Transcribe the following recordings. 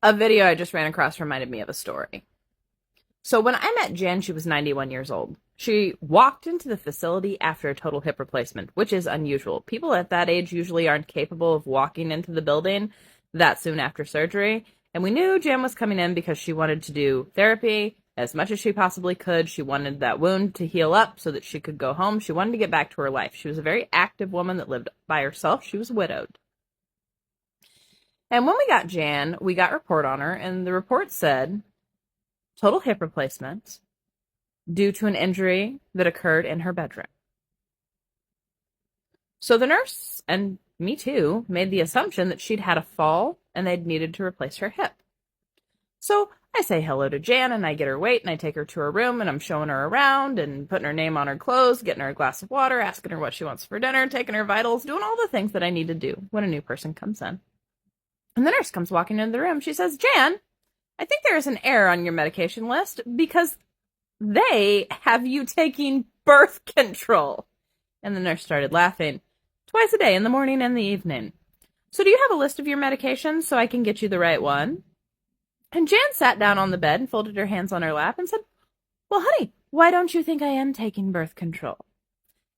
A video I just ran across reminded me of a story. So when I met Jan, she was 91 years old. She walked into the facility after a total hip replacement, which is unusual. People at that age usually aren't capable of walking into the building that soon after surgery. And we knew Jan was coming in because she wanted to do therapy as much as she possibly could. She wanted that wound to heal up so that she could go home. She wanted to get back to her life. She was a very active woman that lived by herself. She was widowed. And when we got Jan, we got a report on her, and the report said total hip replacement due to an injury that occurred in her bedroom. So the nurse, and me too, made the assumption that she'd had a fall and they'd needed to replace her hip. So I say hello to Jan, and I get her weight, and I take her to her room, and I'm showing her around and putting her name on her clothes, getting her a glass of water, asking her what she wants for dinner, taking her vitals, doing all the things that I need to do when a new person comes in. And the nurse comes walking into the room. She says, Jan, I think there is an error on your medication list because they have you taking birth control. And the nurse started laughing. Twice a day, in the morning and the evening. So do you have a list of your medications so I can get you the right one? And Jan sat down on the bed and folded her hands on her lap and said, well, honey, why don't you think I am taking birth control?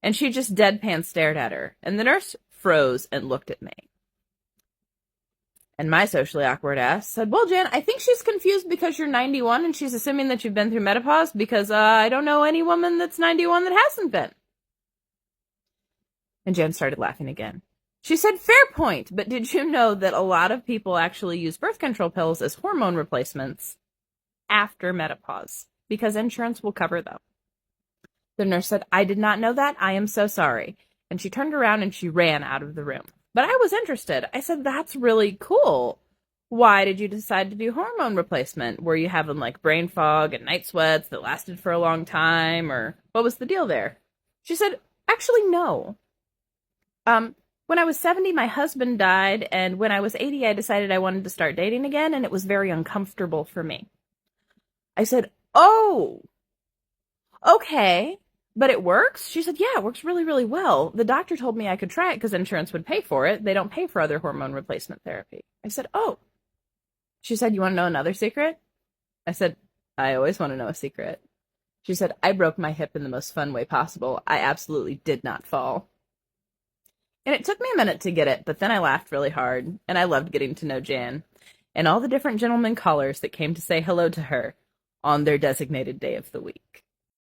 And she just deadpan stared at her. And the nurse froze and looked at me. And my socially awkward ass said, well, Jan, I think she's confused because you're 91 and she's assuming that you've been through menopause because I don't know any woman that's 91 that hasn't been. And Jan started laughing again. She said, fair point, but did you know that a lot of people actually use birth control pills as hormone replacements after menopause because insurance will cover them? The nurse said, I did not know that. I am so sorry. And she turned around and she ran out of the room. But I was interested. I said, that's really cool. Why did you decide to do hormone replacement? Were you having like brain fog and night sweats that lasted for a long time? Or what was the deal there? She said, actually, no. When I was 70, my husband died. And when I was 80, I decided I wanted to start dating again. And it was very uncomfortable for me. I said, oh, okay. But it works? She said, yeah, it works really, really well. The doctor told me I could try it because insurance would pay for it. They don't pay for other hormone replacement therapy. I said, oh. She said, you want to know another secret? I said, I always want to know a secret. She said, I broke my hip in the most fun way possible. I absolutely did not fall. And it took me a minute to get it, but then I laughed really hard, and I loved getting to know Jan and all the different gentlemen callers that came to say hello to her on their designated day of the week.